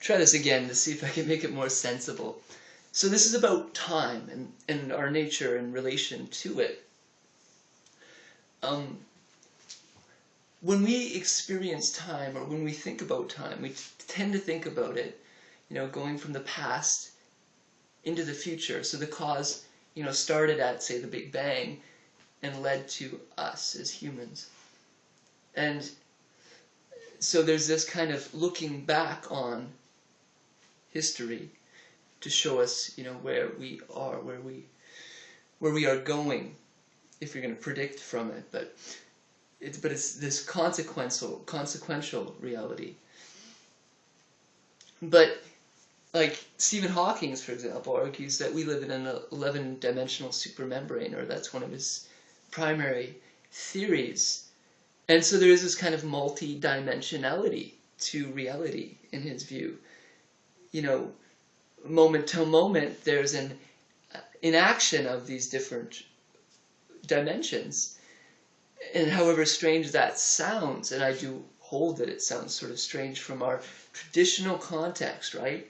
try this again to see if I can make it more sensible. So this is about time and our nature in relation to it. When we experience time, or when we think about time, we tend to think about it, going from the past into the future. So the cause, started at, say, the Big Bang and led to us as humans. And so there's this kind of looking back on history to show us, where we are, where we are going, if you're going to predict from it. But it's this consequential reality. But like Stephen Hawking, for example, argues that we live in an 11-dimensional supermembrane, or that's one of his primary theories. And so there is this kind of multi-dimensionality to reality in his view. Moment to moment, there's an inaction of these different dimensions. And however strange that sounds, and I do hold that it sounds sort of strange from our traditional context, right?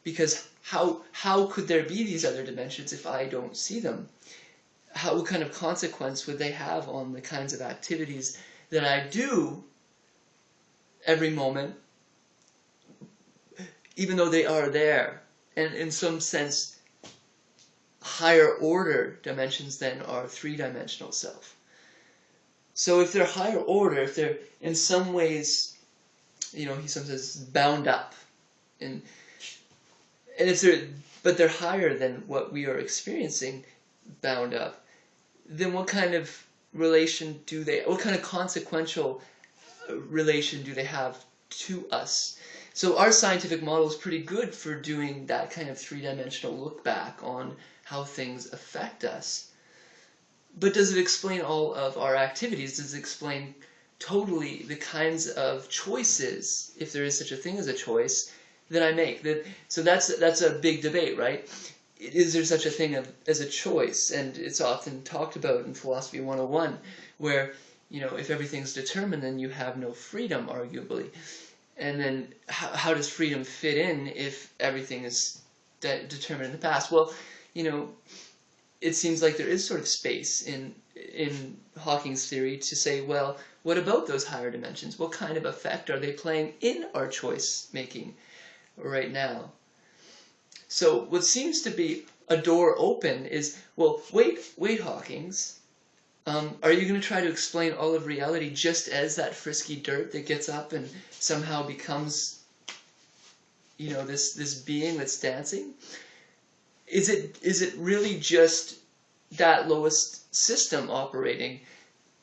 Because how could there be these other dimensions if I don't see them? What kind of consequence would they have on the kinds of activities that I do every moment, even though they are there? And in some sense, higher order dimensions then are three-dimensional self. So if they're higher order, if they're in some ways, he sometimes says bound up, and if they're higher than what we are experiencing, bound up, then what kind of what kind of consequential relation do they have to us? So our scientific model is pretty good for doing that kind of three-dimensional look back on how things affect us. But does it explain all of our activities? Does it explain totally the kinds of choices, if there is such a thing as a choice, that I make? So that's a big debate, right? Is there such a thing as a choice? And it's often talked about in Philosophy 101, where, if everything's determined, then you have no freedom, arguably. And then how does freedom fit in if everything is determined in the past? Well, it seems like there is sort of space in Hawking's theory to say, well, what about those higher dimensions? What kind of effect are they playing in our choice making right now? So what seems to be a door open is, well, wait, Hawkings, are you going to try to explain all of reality just as that frisky dirt that gets up and somehow becomes, this being that's dancing? Is it really just that lowest system operating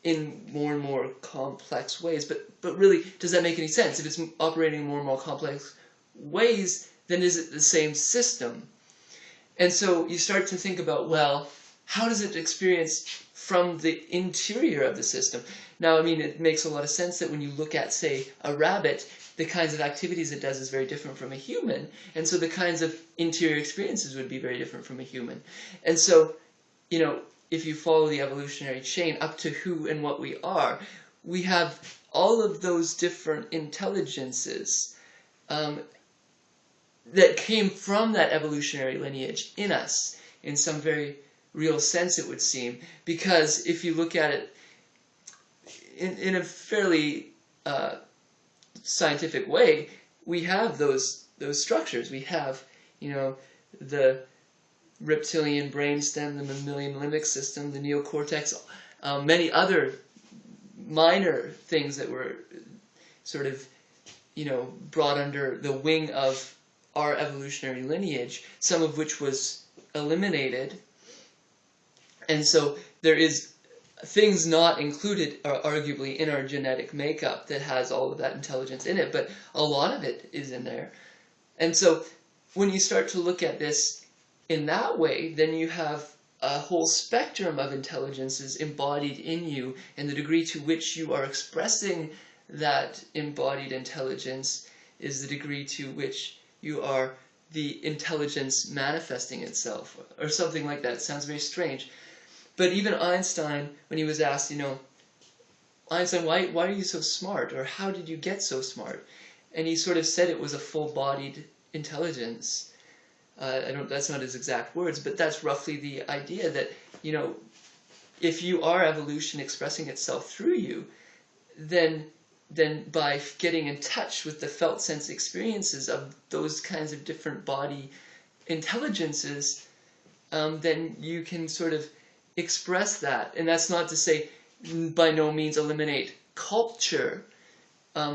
in more and more complex ways? But really, does that make any sense? If it's operating in more and more complex ways, then is it the same system? And so you start to think about, well, how does it experience from the interior of the system? Now, it makes a lot of sense that when you look at, say, a rabbit, the kinds of activities it does is very different from a human, and so the kinds of interior experiences would be very different from a human. And so, if you follow the evolutionary chain up to who and what we are, we have all of those different intelligences that came from that evolutionary lineage in us, in some very real sense, it would seem. Because if you look at it in a fairly scientific way, we have those structures. We have, the reptilian brainstem, the mammalian limbic system, the neocortex, many other minor things that were sort of, brought under the wing of our evolutionary lineage, some of which was eliminated. And so there is things not included, arguably, in our genetic makeup that has all of that intelligence in it, but a lot of it is in there. And so when you start to look at this in that way, then you have a whole spectrum of intelligences embodied in you, and the degree to which you are expressing that embodied intelligence is the degree to which you are the intelligence manifesting itself, or something like that. It sounds very strange. But even Einstein, when he was asked, Einstein, why are you so smart? Or how did you get so smart? and he sort of said it was a full-bodied intelligence. That's not his exact words, but that's roughly the idea that, you know, if you are evolution expressing itself through you, then by getting in touch with the felt sense experiences of those kinds of different body intelligences, then you can sort of express that. And that's not to say by no means eliminate culture,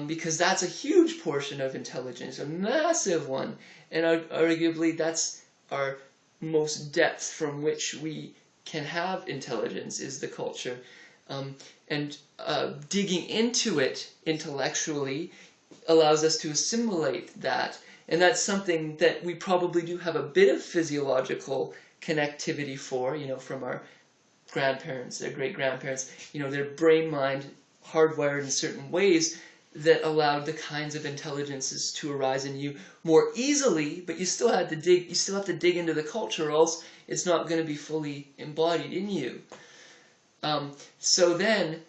because that's a huge portion of intelligence, a massive one, and arguably that's our most depth from which we can have intelligence, is the culture. And digging into it intellectually allows us to assimilate that, and that's something that we probably do have a bit of physiological connectivity for, you know, from our grandparents, their great-grandparents, you know, their brain-mind hardwired in certain ways that allowed the kinds of intelligences to arise in you more easily, but you still have to dig into the culture, or else it's not going to be fully embodied in you. So then,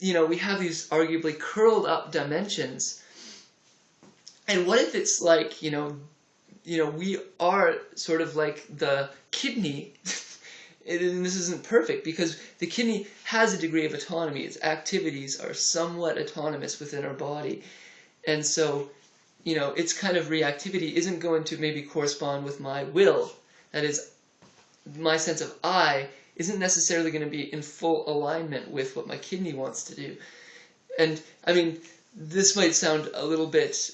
you know, we have these arguably curled up dimensions, and what if it's like, you know, we are sort of like the kidney. And this isn't perfect, because the kidney has a degree of autonomy. Its activities are somewhat autonomous within our body. And so, you know, its kind of reactivity isn't going to maybe correspond with my will. That is, my sense of I isn't necessarily going to be in full alignment with what my kidney wants to do. And, I mean, this might sound a little bit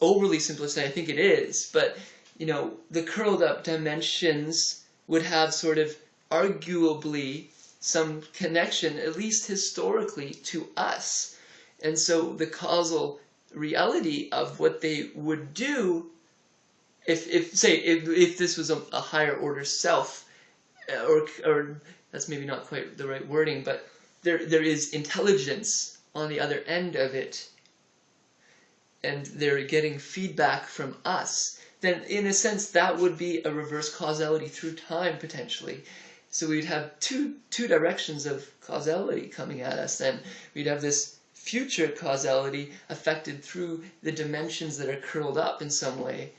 overly simplistic. I think it is. But, you know, the curled up dimensions would have sort of arguably some connection, at least historically, to us. And so the causal reality of what they would do, if this was a higher order self, or that's maybe not quite the right wording, but there is intelligence on the other end of it, and they're getting feedback from us, then in a sense that would be a reverse causality through time, potentially. So we'd have two directions of causality coming at us. Then we'd have this future causality affected through the dimensions that are curled up in some way,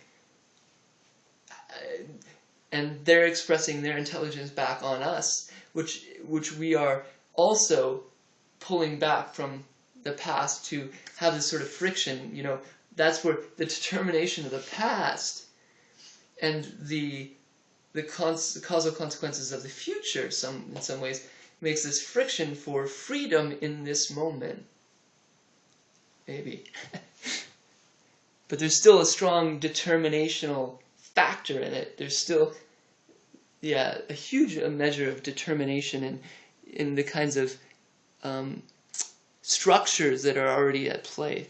and they're expressing their intelligence back on us, which we are also pulling back from the past to have this sort of friction. You know, that's where the determination of the past and the causal consequences of the future, in some ways, makes this friction for freedom in this moment. Maybe. But there's still a strong determinational factor in it. There's still, yeah, a huge measure of determination in the kinds of structures that are already at play.